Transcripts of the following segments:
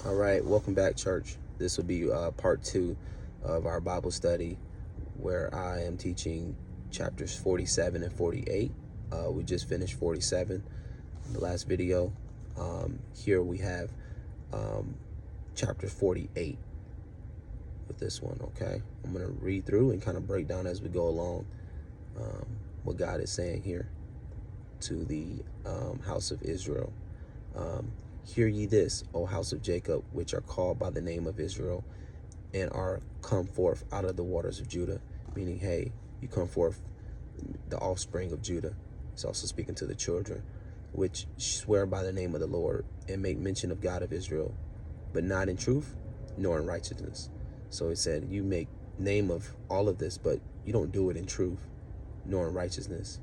All right, welcome back, church. This will be part 2 of our Bible study where I am teaching chapters 47 and 48. We just finished 47 in the last video. Here we have chapter 48 with this one, okay? I'm going to read through and kind of break down as we go along what God is saying here to the house of Israel. Hear ye this, O house of Jacob, which are called by the name of Israel, and are come forth out of the waters of Judah. Meaning, hey, you come forth, the offspring of Judah. It's also speaking to the children, which swear by the name of the Lord, and make mention of God of Israel, but not in truth, nor in righteousness. So it said, you make name of all of this, but you don't do it in truth, nor in righteousness.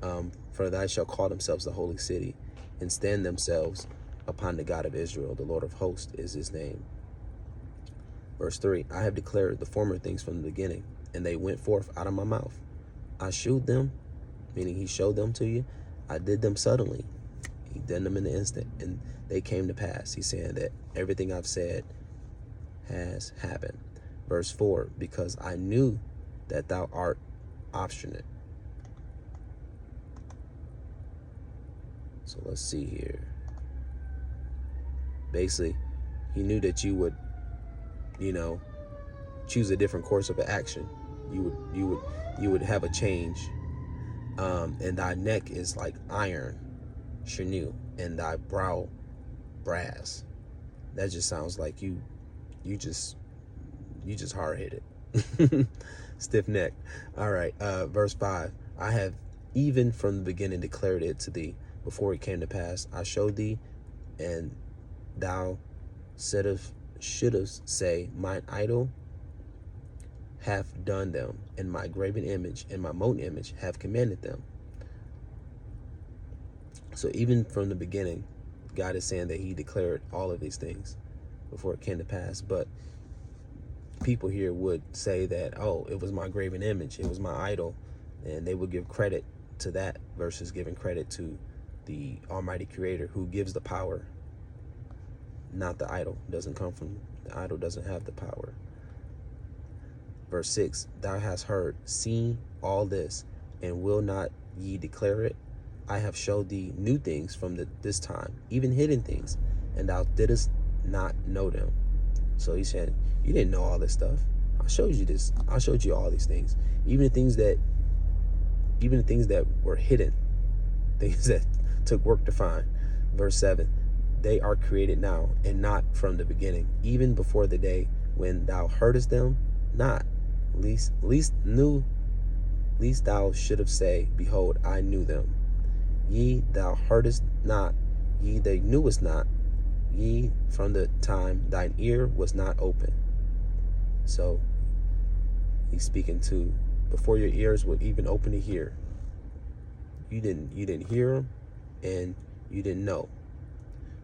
For they shall call themselves the holy city, and stand themselves upon the God of Israel. The Lord of hosts is his name. Verse 3, I have declared the former things from the beginning, and they went forth out of my mouth. I shewed them, meaning he showed them to you. I did them suddenly. He did them in an instant, and they came to pass. He's saying that everything I've said has happened. Verse 4, because I knew that thou art obstinate. So let's see here. Basically, he knew that you would, choose a different course of action. You would have a change. And thy neck is like iron, sinew, and thy brow brass. That just sounds like you just hard-headed, stiff neck. All right. Verse 5. I have even from the beginning declared it to thee. Before it came to pass, I showed thee, and thou shouldst say, mine idol hath done them, and my graven image and my molten image have commanded them. So even from the beginning, God is saying that he declared all of these things before it came to pass. But people here would say that, oh, it was my graven image, it was my idol, and they would give credit to that versus giving credit to the Almighty Creator who gives the power, not the idol. Doesn't come from the idol, doesn't have the power. Verse 6, thou hast heard, seen all this, and will not ye declare it? I have showed thee new things from this time, even hidden things, and thou didst not know them. So he said, you didn't know all this stuff. I showed you this. I showed you all these things, even the things that were hidden, things that took work to find. Verse 7, they are created now, and not from the beginning, even before the day when thou heardest them not. Least thou shouldst say, behold, I knew them. Ye thou heardest not, ye they knewest not, ye from the time thine ear was not open. So he's speaking to before your ears were even open to hear. You didn't hear them, and you didn't know.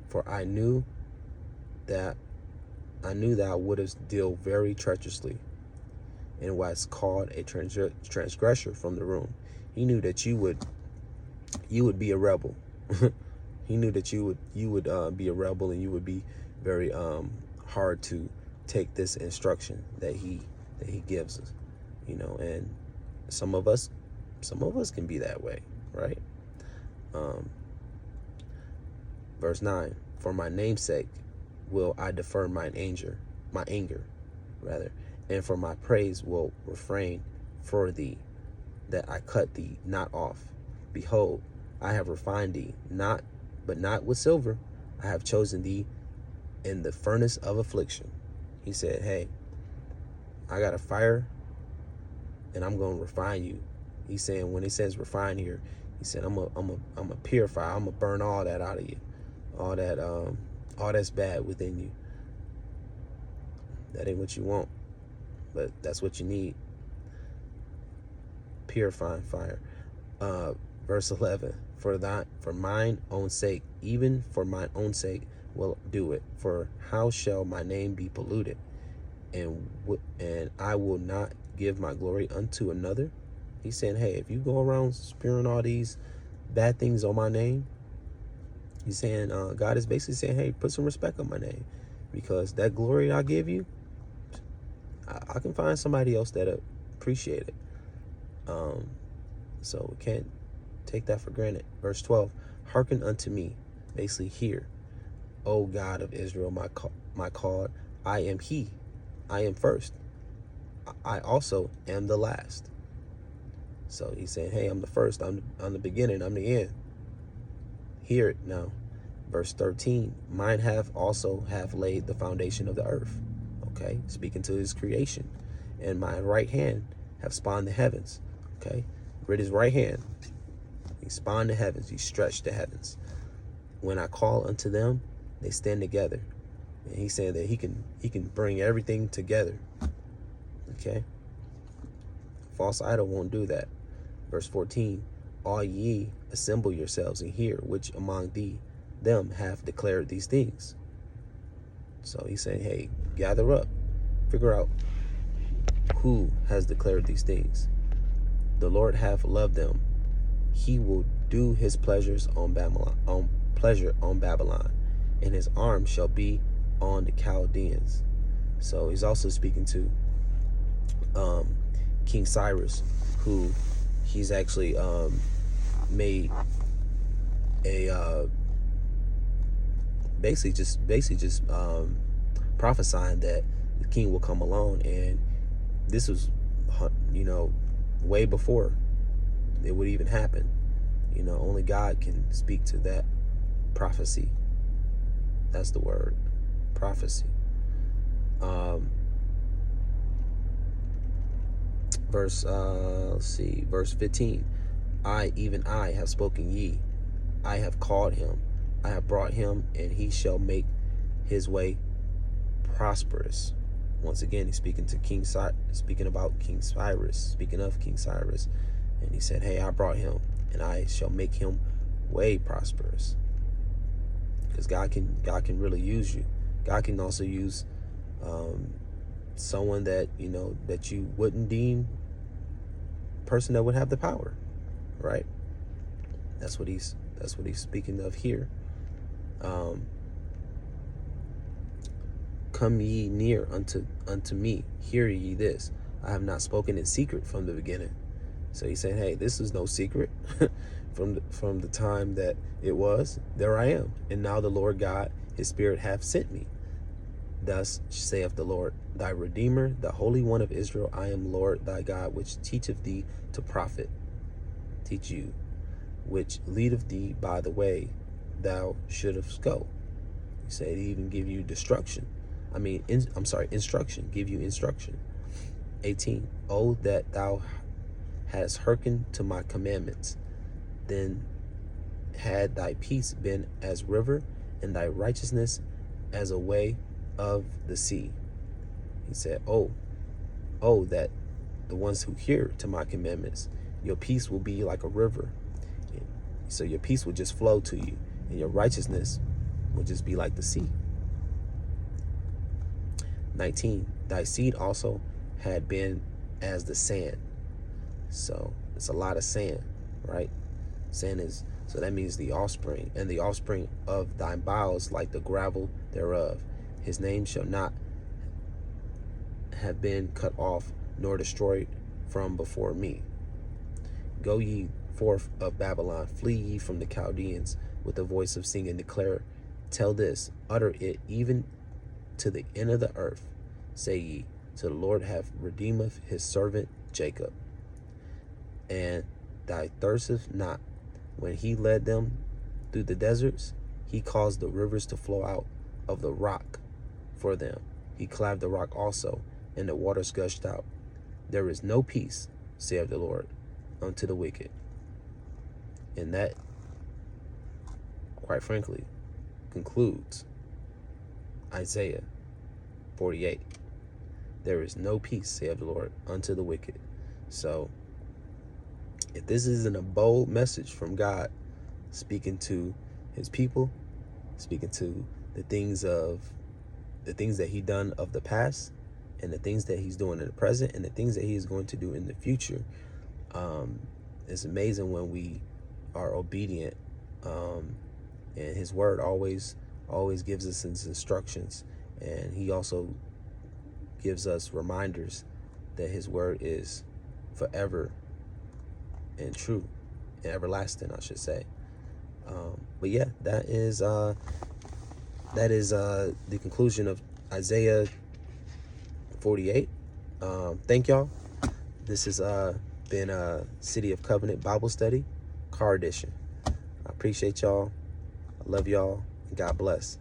For I knew thou wouldest deal very treacherously, and was called a transgressor from the room. He knew that you would be a rebel. He knew that you would be a rebel, and you would be very hard to take this instruction that he gives us, and some of us can be that way, right? Verse 9, for my name's sake will I defer my anger, and for my praise will refrain for thee, that I cut thee not off. Behold, I have refined thee, but not with silver. I have chosen thee in the furnace of affliction. He said, hey, I got a fire, and I'm going to refine you. He's saying, when he says refine here, he said, I'm a purify. I'm gonna burn all that out of you, all that's bad within you. That ain't what you want, but that's what you need. Purifying fire. Verse 11, for mine own sake, even for mine own sake, will do it. For how shall my name be polluted? And I will not give my glory unto another. He's saying, hey, if you go around spewing all these bad things on my name, He's saying, God is basically saying, hey, put some respect on my name, because that glory I give you, I can find somebody else that appreciate it. So we can't take that for granted. Verse 12, hearken unto me, basically hear, O God of Israel, my called, I am he, I am first, I also am the last. So he's saying, hey, I'm the first, I'm the beginning, I'm the end. Hear it now. Verse 13, mine have laid the foundation of the earth. Okay, speaking to his creation. And my right hand have spawned the heavens. Okay, with his right hand, he spawned the heavens, he stretched the heavens. When I call unto them, they stand together. And he's saying that he can bring everything together. Okay, false idol won't do that. Verse 14, all ye assemble yourselves and hear which among them have declared these things. So he's saying, hey, gather up, figure out who has declared these things. The Lord hath loved them. He will do his pleasure on Babylon, and his arm shall be on the Chaldeans. So he's also speaking to King Cyrus, who he's actually made a basically just prophesying that the king will come along, and this was, way before it would even happen. Only God can speak to that prophecy. That's the word, prophecy. Verse 15. Even I have spoken ye. I have called him. I have brought him, and he shall make his way prosperous. Once again, he's speaking to speaking of King Cyrus. And he said, hey, I brought him, and I shall make him way prosperous. Because God can really use you. God can also use someone that that you wouldn't deem person that would have the power, right? That's what he's speaking of here. Come ye near unto me, hear ye this. I have not spoken in secret from the beginning. So he's saying, hey, this is no secret. from the time that it was, there I am. And now the Lord God, his spirit hath sent me. Thus saith the Lord, thy Redeemer, the Holy One of Israel, I am Lord thy God, which teacheth thee to profit, teach you, which leadeth thee by the way thou shouldest go. He said he even give you instruction, give you instruction. 18, oh, that thou hadst hearkened to my commandments, then had thy peace been as river, and thy righteousness as a way of the sea. He said, oh, that the ones who hear to my commandments, your peace will be like a river. So your peace will just flow to you, and your righteousness will just be like the sea. 19, thy seed also had been as the sand. So it's a lot of sand, right? Sand is, so that means the offspring, and the offspring of thy bowels like the gravel thereof. His name shall not have been cut off, nor destroyed from before me. Go ye forth of Babylon, flee ye from the Chaldeans with the voice of singing, declare, tell this, utter it even to the end of the earth. Say ye, to the Lord hath redeemed his servant Jacob. And thy thirsteth not. When he led them through the deserts, he caused the rivers to flow out of the rock for them. He clave the rock also, and the waters gushed out. There is no peace, saith the Lord, unto the wicked. And that, quite frankly, concludes Isaiah 48. There is no peace, saith the Lord, unto the wicked. So, if this isn't a bold message from God, speaking to his people, speaking to the things that he done of the past, and the things that he's doing in the present, and the things that he is going to do in the future, it's amazing when we are obedient and his word always gives us his instructions, and he also gives us reminders that his word is forever and true and everlasting, I should say. But yeah, that is the conclusion of Isaiah 48. Thank y'all. This has been a City of Covenant Bible Study, Car Edition. I appreciate y'all. I love y'all. And God bless.